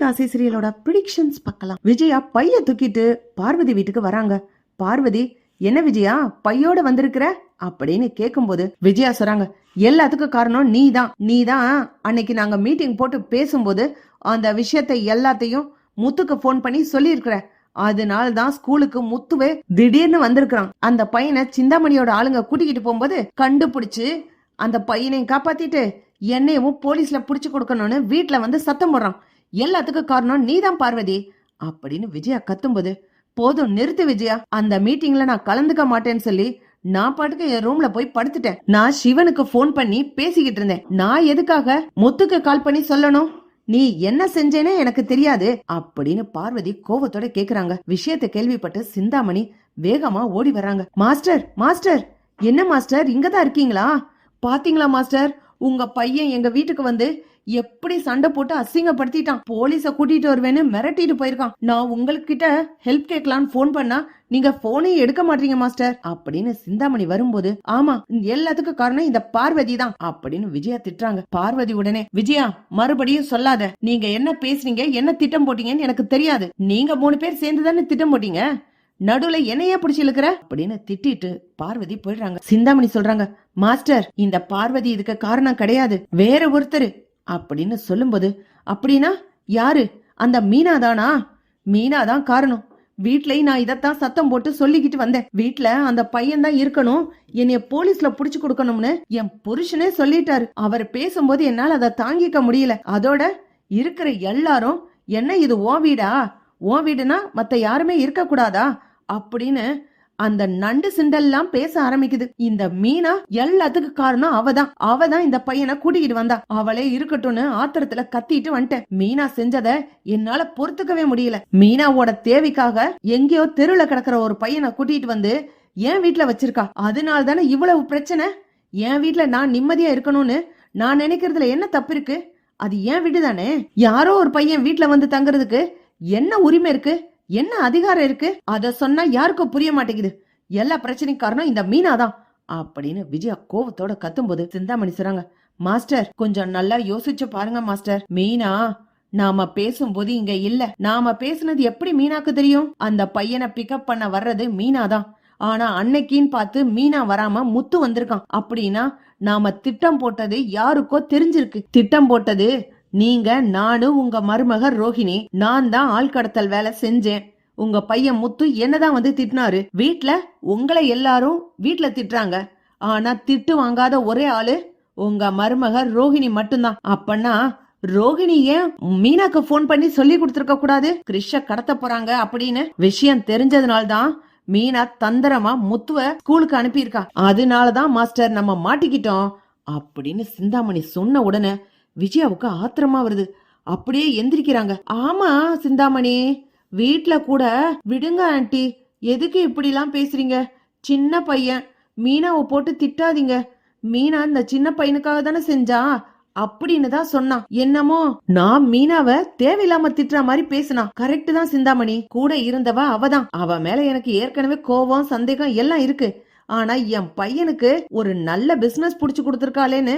Kashi சீரியலோட predictions பார்க்கலாம். விஜயா பைய தூக்கிட்டு பார்வதி வீட்டுக்கு வராங்க. பார்வதி, என்ன விஜயா பையோட வந்திருக்கிற அப்படின்னு கேக்கும்போது விஜயா சொல்றாங்க, எல்லாத்துக்கும் காரணம் நீதான் அன்னைக்கு நாங்க மீட்டிங் போட்டு பேசும்போது அந்த விஷயத்தை எல்லாத்தையும் முத்துக்கு போன் பண்ணி சொல்லியிருக்கிற. அதனால்தான் ஸ்கூலுக்கு முத்துவே திடீர்னு வந்திருக்கான். அந்த பையனை சிந்தாமணியோட ஆளுங்க கூட்டிக்கிட்டு போகும்போது கண்டுபிடிச்சு அந்த பையனையும் காப்பாத்திட்டு என்னையும் போலீஸ்ல புடிச்சு கொடுக்கணும்னு வீட்டுல வந்து சத்தம் போடுறான். எல்லாத்துக்கும் காரணம் நீதான் பார்வதி அப்படின்னு விஜயா கத்தும்போது, போதும் நிறுத்து விஜயா, அந்த மீட்டிங்ல நான் கலந்துக்க மாட்டேன்னு சொல்லி நான் பாட்டுக்கு என் ரூம்ல போய் படுத்துட்டேன். நான் சிவனுக்கு போன் பண்ணி பேசிக்கிட்டு இருந்தேன். நான் எதுக்காக முத்துக்கு கால் பண்ணி சொல்லணும்? நீ என்ன செஞ்சேனே எனக்கு தெரியாது அப்படின்னு பார்வதி கோவத்தோட கேக்குறாங்க. விஷயத்தை கேள்விப்பட்டு சிந்தாமணி வேகமா ஓடி வர்றாங்க. மாஸ்டர் மாஸ்டர், என்ன மாஸ்டர் இங்கதான் இருக்கீங்களா? பாத்தீங்களா மாஸ்டர், உங்க பையன் எங்க வீட்டுக்கு வந்து எப்படி சண்டை போட்டு அசிங்கப்படுத்திட்டான். போலீஸ கூட்டிட்டு வருவேன்னு மிரட்டிட்டு போயிருக்கான். நான் உங்ககிட்ட ஹெல்ப் கேட்கலான்னு போன் பண்ணா நீங்க போனே எடுக்க மாட்டீங்க மாஸ்டர் அப்படின்னு சிந்தாமணி வரும்போது, ஆமா எல்லாத்துக்கும் காரணம் இந்த பார்வதி தான் அப்படின்னு விஜயா திட்டுறாங்க. பார்வதி உடனே, விஜயா மறுபடியும் சொல்லாத, நீங்க என்ன பேசுறீங்க, என்ன திட்டம் போட்டீங்கன்னு எனக்கு தெரியாது. நீங்க 3 பேர் சேர்ந்துதானே திட்டம் போட்டீங்க, நடுவுல என்னையே பிடிச்சி இழுக்கிற அப்படின்னு திட்டிட்டு பார்வதி போயிடுறாங்க. சிந்தாமணி சொல்றாங்க, மாஸ்டர் இந்த பார்வதி இதுக்கு காரணம் கிடையாது, வேற ஒருத்தர் அப்படின்னு சொல்லும்போது, அப்படின்னா யாரு? அந்த மீனா தானா? மீனா தான் காரணம். வீட்லயும் நான் இதத்தான் சத்தம் போட்டு சொல்லிக்கிட்டு வந்தேன். வீட்ல அந்த பையன் தான் இருக்கணும், என்னைய போலீஸ்ல புடிச்சு கொடுக்கணும்னு என் புருஷனே சொல்லிட்டாரு. அவர் பேசும்போது என்னால அதை தாங்கிக்க முடியல. அதோட இருக்கிற எல்லாரும் என்ன இது ஓ வீடா, ஓ வீடுனா மத்த யாருமே இருக்க கூடாதா அப்படின்னு அந்த நண்டு சிண்டெல்லாம் பேச ஆரம்பிக்குது. இந்த மீனா எல்லாத்துக்கு காரணம் அவதான் இந்த பையனை கூட்டிக்கிட்டு வந்தா. அவளே இருக்கட்டும்னு ஆத்திரத்துல கத்திட்டு வந்துட்டேன். மீனா செஞ்சத என்னால பொறுத்துக்கவே முடியல. மீனாவோட தேவைக்காக எங்கேயோ தெருவுல கிடக்குற ஒரு பையனை கூட்டிட்டு வந்து என் வீட்டுல வச்சிருக்கா. அதனால தானே இவ்வளவு பிரச்சனை. என் வீட்டுல நான் நிம்மதியா இருக்கணும்னு நான் நினைக்கிறதுல என்ன தப்பு இருக்கு? அது என் வீடு தானே. யாரோ ஒரு பையன் வீட்டுல வந்து தங்குறதுக்கு என்ன உரிமை இருக்கு, என்ன அதிகாரம் இருக்கு? அத சொன்னா யாருக்கும் புரிய மாட்டேங்குது. எல்லா பிரச்சனைக்கு காரணம் இந்த மீனா தான் அப்படின்னு விஜயா கோவத்தோட கத்தும்போது சிந்தாமணி சொல்றாங்க, மாஸ்டர் கொஞ்சம் நல்லா யோசிச்சு பாருங்க மாஸ்டர். மீனா நாம பேசும்போது இங்க இல்ல. நாம பேசுனது எப்படி மீனாக்கு தெரியும்? அந்த பையனை பிக்கப் பண்ண வர்றது மீனா தான். ஆனா அன்னைக்குன்னு பார்த்து மீனா வராம முத்து வந்திருக்கான். அப்படின்னா நாம திட்டம் போட்டது யாருக்கோ தெரிஞ்சிருக்கு. திட்டம் போட்டது நீங்க, நானு, உங்க மருமக ரோஹிணி. நான் தான் ஆள் கடத்தல் வேலை செஞ்சேன். உங்க பையன் முத்து என்னதான் வந்து திட்டினாரு. வீட்ல உங்களை எல்லாரும் வீட்ல திட்டுறாங்க. ஆனா திட்டு வாங்காத ஒரே ஆளு உங்க மருமக ரோஹிணி மட்டும்தான். அப்பன்னா ரோஹிணி ஏன் மீனாக்கு போன் பண்ணி சொல்லி கொடுத்துருக்க கூடாது கிறிஷ கடத்த போறாங்க அப்படின்னு? விஷயம் தெரிஞ்சதுனால்தான் மீனா தந்திரமா முத்துவ ஸ்கூலுக்கு அனுப்பியிருக்கா. அதனாலதான் மாஸ்டர் நம்ம மாட்டிக்கிட்டோம் அப்படின்னு சிந்தாமணி சொன்ன உடனே விஜயாவுக்கு ஆத்திரமா வருது. அப்படியே எந்திரிக்கிறாங்க. ஆமா சிந்தாமணி, வீட்ல கூட விடுங்க ஆண்டி, எதுக்கு இப்படி எல்லாம் பேசுறீங்க? சின்ன பையன், மீனாவை போட்டு திட்டாதீங்க. மீனா இந்த சின்ன பையனுக்காக தானே செஞ்சா அப்படின்னு தான் சொன்னான். என்னமோ நான் மீனாவை தேவையில்லாம திட்டுற மாதிரி பேசினா. கரெக்ட் தான் சிந்தாமணி, கூட இருந்தவ அவதான். அவ மேல எனக்கு ஏற்கனவே கோபம் சந்தேகம் எல்லாம் இருக்கு. ஆனா என் பையனுக்கு ஒரு நல்ல பிசினஸ் புடிச்சு கொடுத்துருக்காளேன்னு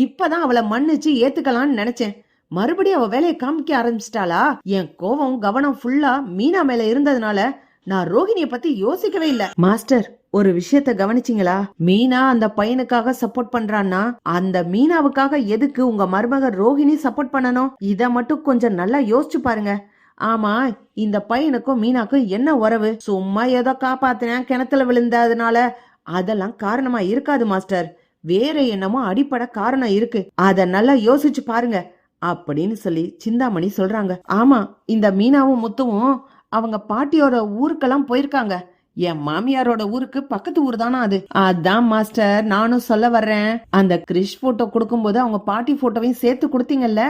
இப்பதான் அவளை மன்னிச்சு ஏத்துக்கலாம்னு நினைச்சேன். மறுபடியும் அவ வேலையை காமிக்க ஆரம்பிச்சிட்டாளா? என் கோவம் கவனம் ஃபுல்லா மீனா மேல இருந்ததுனால நான் ரோஹிணிய பத்தி யோசிக்கவே இல்ல. மாஸ்டர் ஒரு விஷயத்த கவனிச்சிங்களா? மீனா அந்த பையனுக்காக சப்போர்ட் பண்றான்னா அந்த மீனாவுக்காக எதுக்கு உங்க மருமக ரோஹிணி சப்போர்ட் பண்ணணும்? இத மட்டும் கொஞ்சம் நல்லா யோசிச்சு பாருங்க. ஆமா, இந்த பையனுக்கும் மீனாக்கும் என்ன உறவு? சும்மா ஏதோ காப்பாத்தினேன் கிணத்துல விழுந்ததுனால அதெல்லாம் காரணமா இருக்காது மாஸ்டர். வேற என்னமோ அடிப்படை காரணம் இருக்கு. அத நல்லா யோசிச்சு பாருங்க அப்படின்னு சொல்லி சிந்தாமணி சொல்றாங்க. ஆமா, இந்த மீனாவும் முத்துவும் அவங்க பாட்டியோட ஊருக்கெல்லாம் போயிருக்காங்க. என் மாமியாரோட ஊருக்கு பக்கத்து ஊர் தானா அது. அதான் மாஸ்டர் நானும் சொல்ல வர்றேன். அந்த கிறிஷ் போட்டோ கொடுக்கும்போது அவங்க பாட்டி போட்டோவையும் சேர்த்து கொடுத்தீங்கல்ல,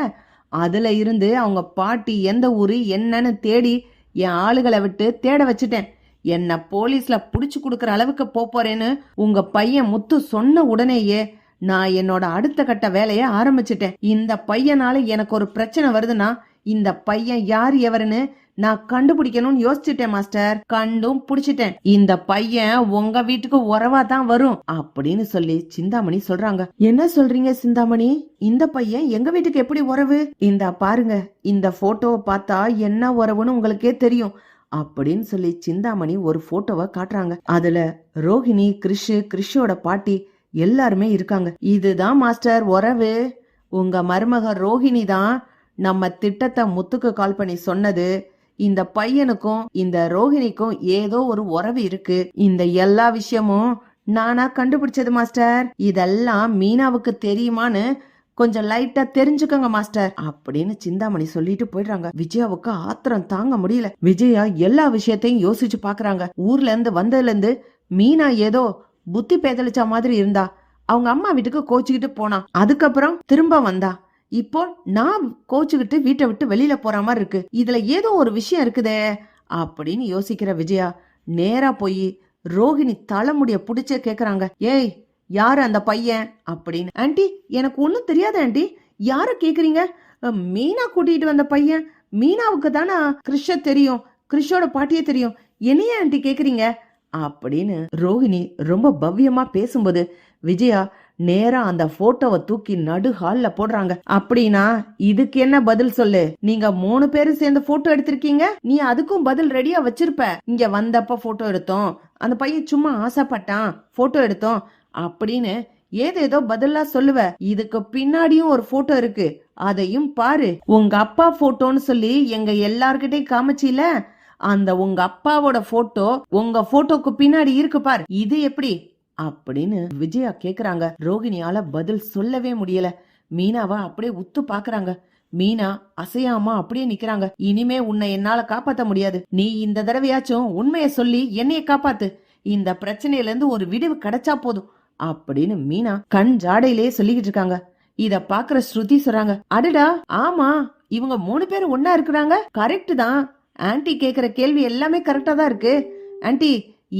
அதுல இருந்து அவங்க பாட்டி எந்த ஊரு என்னன்னு தேடி என் ஆளுகளை விட்டு தேட வச்சுட்டேன். என்ன போலீஸ்ல புடிச்சு கொடுக்கற அளவுக்கு போறேன்னு உங்க பையன் முத்து சொன்ன உடனேயே நான் என்னோட அடுத்த கட்ட வேலைய ஆரம்பிச்சிட்டேன். இந்த பையனால எனக்கு ஒரு பிரச்சனை வருதுன்னா இந்த பையன் யார் எவருன்னு நான் கண்டுபிடிக்கணும்னு யோசிச்சுட்டேன் மாஸ்டர். கண்டும் புடிச்சிட்டேன். இந்த பையன் உங்க வீட்டுக்கு உறவா தான் வரும் அப்படின்னு சொல்லி சிந்தாமணி சொல்றாங்க. என்ன சொல்றீங்க சிந்தாமணி? இந்த பையன் எங்க வீட்டுக்கு எப்படி உறவு? இந்த பாருங்க, இந்த போட்டோவை பார்த்தா என்ன உறவுன்னு உங்களுக்கே தெரியும் அப்படின்னு சொல்லி சிந்தாமணி ஒரு போட்டோவை காட்டுறாங்க. அதுல ரோஹிணி, கிறிஷோட பாட்டி எல்லாருமே இருக்காங்க. இதுதான் மாஸ்டர் உறவு. உங்க மருமக ரோஹிணி தான் நம்ம திட்டத்தை முத்துக்கு கால் பண்ணி சொன்னது. இந்த பையனுக்கும் இந்த ரோஹிணிக்கும் ஏதோ ஒரு உறவு இருக்கு. இந்த எல்லா விஷயமும் நானா கண்டுபிடிச்சது மாஸ்டர். இதெல்லாம் மீனாவுக்கு தெரியுமான்னு கொஞ்சம் லைட்டா தெரிஞ்சுக்கோங்க மாஸ்டர் அப்படின்னு சிந்தாமணி சொல்லிட்டு போயிடுறாங்க. விஜயாவுக்கு ஆத்திரம் தாங்க முடியல. விஜயா எல்லா விஷயத்தையும் யோசிச்சு பாக்குறாங்க. ஊர்ல இருந்து வந்ததுல இருந்து மீனா ஏதோ புத்தி பேதலிச்ச மாதிரி இருந்தா. அவங்க அம்மா வீட்டுக்கு கோச்சுக்கிட்டு போனா, அதுக்கப்புறம் திரும்ப வந்தா. இப்போ நான் கோச்சுக்கிட்டு வீட்டை விட்டு வெளியில போற மாதிரி இருக்கு. இதுல ஏதோ ஒரு விஷயம் இருக்குதே அப்படின்னு யோசிக்கிற விஜயா நேரா போய் ரோஹிணி தலைமுடிய புடிச்சே கேக்குறாங்க. ஏய், யாரு அந்த பையன் அப்படின்னு. ஆண்டி, எனக்கு ஒண்ணும் தெரியாது ஆண்டி. யார கேக்குறீங்க? மீனா கூட்டிட்டு வந்த பையன். மீனாவுக்கு தானே கிறிஷ தெரியும், கிறிஷோட பாட்டியே தெரியும். என்னைய ஆண்டி கேக்குறீங்க அப்படின்னு ரோஹிணி ரொம்ப பவ்யமா பேசும்போது விஜயா நேரா அந்த போட்டோவை தூக்கி நடு ஹால்ல போடுறாங்க. அப்படின்னா இதுக்கு என்ன பதில் சொல்லு? நீங்க 3 பேரும் சேர்ந்து போட்டோ எடுத்திருக்கீங்க. நீ அதுக்கும் பதில் ரெடியா வச்சிருப்ப. இங்க வந்தப்ப போட்டோ எடுத்தோம், அந்த பையன் சும்மா ஆசைப்பட்டான் போட்டோ எடுத்தோம் அப்படின்னு ஏதேதோ பதிலா சொல்லுவ. இதுக்கு பின்னாடியும் ஒரு போட்டோ இருக்கு, அதையும் பாரு. உங்க அப்பா போட்டோன்னு சொல்லி எங்க எல்லார்கிட்டையும் காமிச்சில, அந்த உங்க அப்பாவோட போட்டோ உங்க போட்டோக்கு பின்னாடி இருக்கு பாரு. இது எப்படி அப்படின்னு விஜயா கேக்குறாங்க. ரோகிணியால பதில் சொல்லவே முடியல. மீனாவா அப்படியே உத்து பாக்குறாங்க. மீனா அசையாம அப்படியே நிக்கிறாங்க. இனிமே உன்னை என்னால காப்பாத்த முடியாது. நீ இந்த தடவையாச்சும் உண்மைய சொல்லி என்னைய காப்பாத்து. இந்த பிரச்சனையில இருந்து ஒரு விடிவு கிடைச்சா போதும் அப்படின்னு மீனா கண் ஜாடையிலே சொல்லிக்கிட்டு இருக்காங்க. இத பாக்குற ஸ்ருதி சொல்றாங்க, அடடா ஆமா, இவங்க 3 பேரும் ஒன்னா இருக்கிறாங்க. கரெக்ட் தான். ஆன்டி கேக்குற கேள்வி எல்லாமே கரெக்டா தான் இருக்கு. ஆன்டி,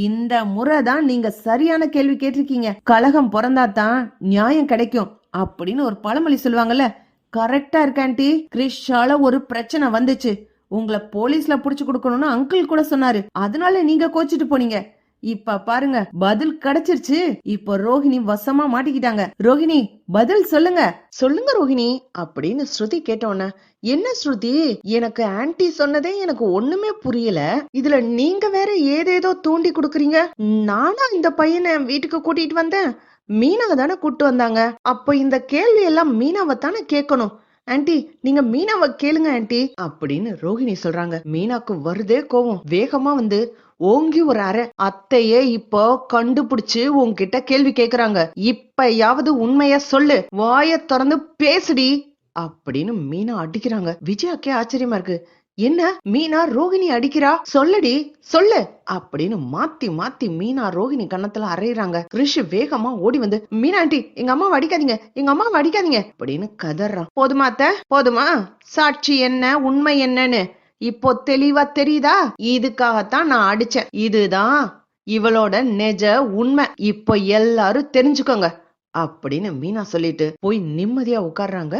இந்த முறை தான் நீங்க சரியான கேள்வி கேட்டிருக்கீங்க. கலகம் பிறந்தாதான் நியாயம் கிடைக்கும் அப்படின்னு ஒரு பழமொழி சொல்லுவாங்கல்ல, கரெக்டா இருக்கு ஆன்டி. கிறிஷால ஒரு பிரச்சனை வந்துச்சு, உங்களை போலீஸ்ல புடிச்சு கொடுக்கணும்னு அங்கிள் கூட சொன்னாரு. அதனால நீங்க கோச்சிட்டு போனீங்க. இப்ப பாருங்க, பதில் கிடைச்சிருச்சு. இப்ப ரோஹிணி வசமா மாட்டிக்கிட்டாங்க. ரோஹிணி, பதில் சொல்லுங்க. சொல்லுங்க ரோஹிணி அப்படின்னு ஸ்ருதி கேட்டோன்ன, என்ன ஸ்ருதி, எனக்கு ஆன்டி சொன்னதே எனக்கு ஒண்ணுமே புரியல. இதுல நீங்க வேற ஏதேதோ தூண்டி குடுக்குறீங்க. நானா இந்த பையனை வீட்டுக்கு கூட்டிட்டு வந்தேன்? மீனாவை தானே கூட்டு வந்தாங்க. அப்ப இந்த கேள்வி எல்லாம் மீனாவை தானே கேட்கணும். ஆன்டி, நீங்க மீனாவை கேளுங்க ஆன்டி அப்படின்னு ரோஹிணி சொல்றாங்க. மீனாக்கு வருதே கோவம். வேகமா வந்து ஓங்கி ஒரு அரை. அத்தையே இப்போ கண்டுபிடிச்சு உன்கிட்ட கேள்வி கேக்குறாங்க. இப்பயாவது உண்மைய சொல்லு, வாய திறந்து பேசுடி அப்படின்னு மீனா அடிக்கிறாங்க. விஜயாக்கே ஆச்சரியமா இருக்கு. என்ன மீனா ரோஹிணி அடிக்கிறா? சொல்லடி சொல்லு அப்படின்னு மாத்தி மாத்தி மீனா ரோஹிணி கன்னத்துல அரைறாங்க. கிறிஷ் வேகமா ஓடி வந்து, மீனா ஆண்டி, எங்க அம்மாவை அடிக்காதீங்க, எங்க அம்மாவை அடிக்காதீங்க அப்படின்னு கதறான். போதுமா அத்தை, போதுமா? சாட்சி என்ன, உண்மை என்னன்னு இப்போ தெளிவா தெரியுதா? இதுக்காகத்தான் நான் அடிச்சேன். இதுதான் இவளோட நெஜ உண்மை. இப்போ எல்லாரும் தெரிஞ்சுக்கோங்க அப்படின்னு மீனா சொல்லிட்டு போய் நிம்மதியா உட்கார்றாங்க.